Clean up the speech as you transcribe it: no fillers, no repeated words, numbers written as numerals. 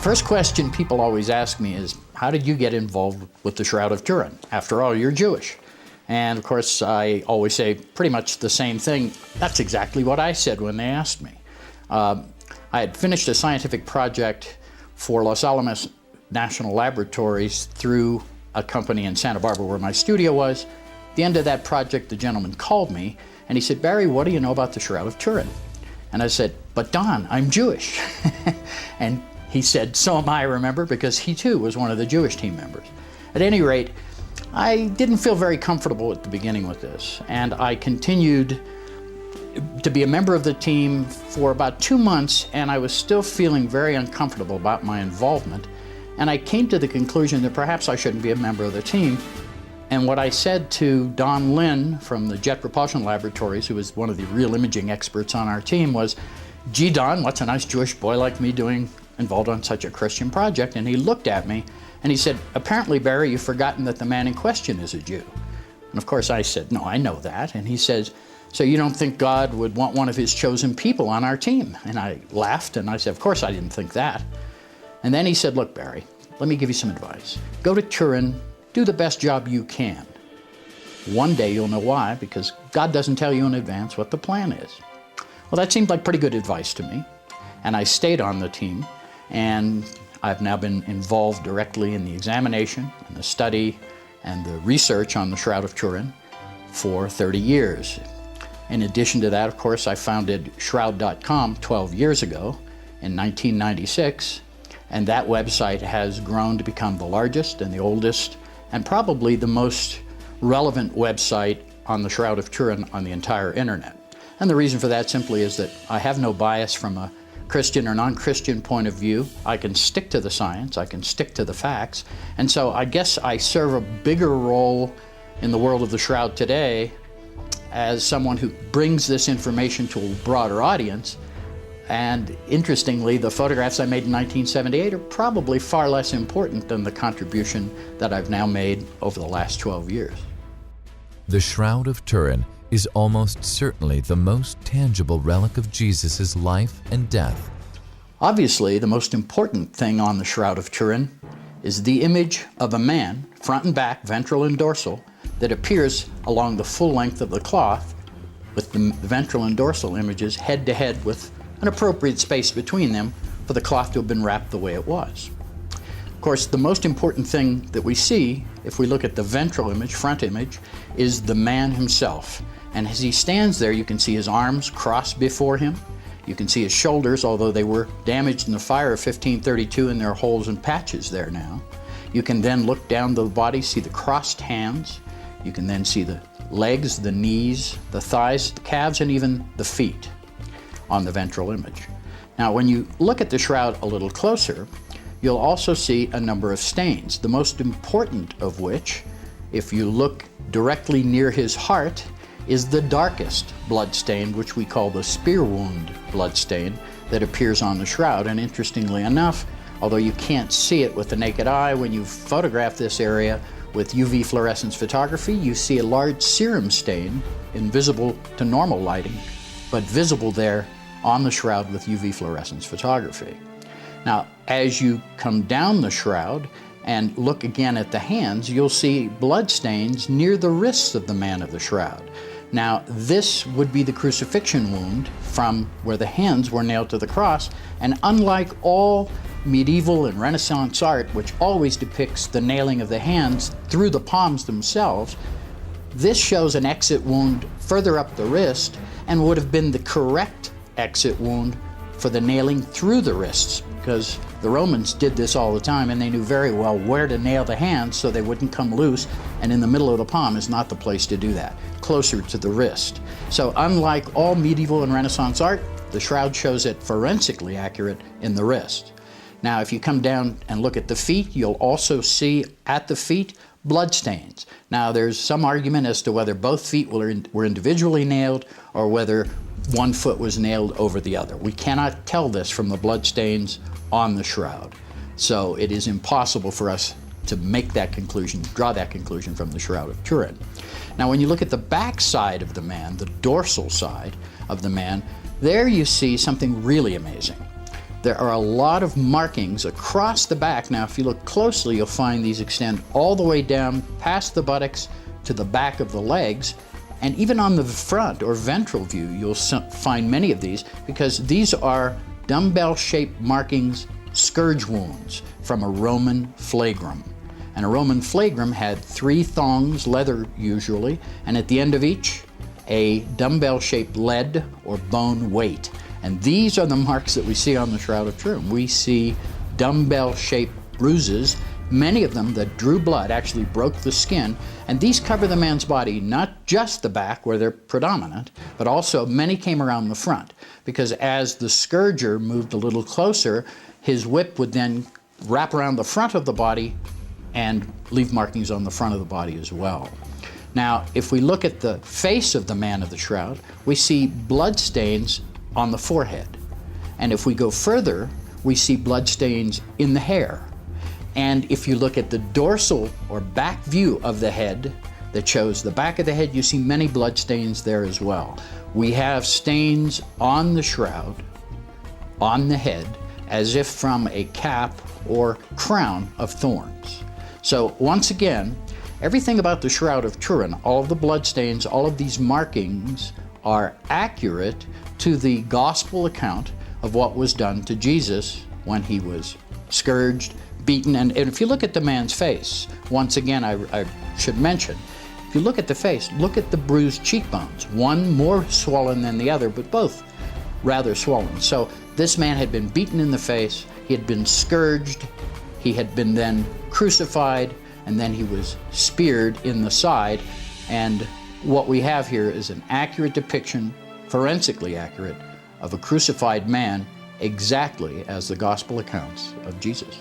First question people always ask me is, how did you get involved with the Shroud of Turin? After all, you're Jewish. And of course, I always say pretty much the same thing. That's exactly what I said when they asked me. I had finished a scientific project for Los Alamos National Laboratories through a company in Santa Barbara where my studio was. At the end of that project, the gentleman called me and he said, "Barry, what do you know about the Shroud of Turin?" And I said, "But Don, I'm Jewish." And he said, "So am I," remember, because he too was one of the Jewish team members. At any rate, I didn't feel very comfortable at the beginning with this, and I continued to be a member of the team for about 2 months, and I was still feeling very uncomfortable about my involvement. And I came to the conclusion that perhaps I shouldn't be a member of the team. And what I said to Don Lynn from the Jet Propulsion Laboratories, who was one of the real imaging experts on our team, was, "Gee, Don, what's a nice Jewish boy like me doing involved on such a Christian project?" And he looked at me and he said, "Apparently, Barry, you've forgotten that the man in question is a Jew." And of course I said, "No, I know that." And he says, "So you don't think God would want one of his chosen people on our team?" And I laughed and I said, "Of course I didn't think that." And then he said, "Look, Barry, let me give you some advice. Go to Turin, do the best job you can. One day you'll know why, because God doesn't tell you in advance what the plan is." Well, that seemed like pretty good advice to me. And I stayed on the team, and I've now been involved directly in the examination and the study and the research on the Shroud of Turin for 30 years. In addition to that, of course, I founded Shroud.com 12 years ago in 1996, and that website has grown to become the largest and the oldest and probably the most relevant website on the Shroud of Turin on the entire internet. And the reason for that simply is that I have no bias from a Christian or non-Christian point of view. I can stick to the science, I can stick to the facts, and so I guess I serve a bigger role in the world of the Shroud today as someone who brings this information to a broader audience. And interestingly, the photographs I made in 1978 are probably far less important than the contribution that I've now made over the last 12 years. The Shroud of Turin is almost certainly the most tangible relic of Jesus' life and death. Obviously, the most important thing on the Shroud of Turin is the image of a man, front and back, ventral and dorsal, that appears along the full length of the cloth, with the ventral and dorsal images head to head with an appropriate space between them for the cloth to have been wrapped the way it was. Of course, the most important thing that we see, if we look at the ventral image, front image, is the man himself. And as he stands there, you can see his arms crossed before him. You can see his shoulders, although they were damaged in the fire of 1532 and there are holes and patches there now. You can then look down the body, see the crossed hands. You can then see the legs, the knees, the thighs, the calves, and even the feet on the ventral image. Now, when you look at the shroud a little closer, you'll also see a number of stains, the most important of which, if you look directly near his heart, is the darkest blood stain, which we call the spear wound blood stain that appears on the shroud. And interestingly enough, although you can't see it with the naked eye, when you photograph this area with UV fluorescence photography, you see a large serum stain, invisible to normal lighting, but visible there on the shroud with UV fluorescence photography. Now, as you come down the shroud and look again at the hands, you'll see blood stains near the wrists of the man of the shroud. Now, this would be the crucifixion wound from where the hands were nailed to the cross, and unlike all medieval and Renaissance art, which always depicts the nailing of the hands through the palms themselves, this shows an exit wound further up the wrist and would have been the correct exit wound for the nailing through the wrists, because the Romans did this all the time and they knew very well where to nail the hands so they wouldn't come loose, and in the middle of the palm is not the place to do that, closer to the wrist. So unlike all medieval and Renaissance art, the shroud shows it forensically accurate in the wrist. Now, if you come down and look at the feet, you'll also see at the feet blood stains. Now, there's some argument as to whether both feet were individually nailed or whether one foot was nailed over the other. We cannot tell this from the blood stains on the shroud. So it is impossible for us to make that conclusion, draw that conclusion from the Shroud of Turin. Now, when you look at the back side of the man, the dorsal side of the man, there you see something really amazing. There are a lot of markings across the back. Now, if you look closely, you'll find these extend all the way down past the buttocks to the back of the legs. And even on the front or ventral view, you'll find many of these, because these are dumbbell-shaped markings, scourge wounds from a Roman flagrum. And a Roman flagrum had 3 thongs, leather usually, and at the end of each, a dumbbell-shaped lead or bone weight. And these are the marks that we see on the Shroud of Turin. We see dumbbell-shaped bruises, many of them that drew blood, actually broke the skin, and these cover the man's body, not just the back where they're predominant, but also many came around the front, because as the scourger moved a little closer, his whip would then wrap around the front of the body and leave markings on the front of the body as well. Now, if we look at the face of the man of the shroud, we see blood stains on the forehead. And if we go further, we see blood stains in the hair. And if you look at the dorsal or back view of the head that shows the back of the head, you see many blood stains there as well. We have stains on the shroud, on the head, as if from a cap or crown of thorns. So once again, everything about the Shroud of Turin, all of the blood stains, all of these markings are accurate to the gospel account of what was done to Jesus when he was scourged, beaten. And if you look at the man's face, once again, I should mention, if you look at the face, look at the bruised cheekbones, one more swollen than the other, but both rather swollen. So this man had been beaten in the face, he had been scourged, he had been then crucified, and then he was speared in the side. And what we have here is an accurate depiction, forensically accurate, of a crucified man, exactly as the gospel accounts of Jesus.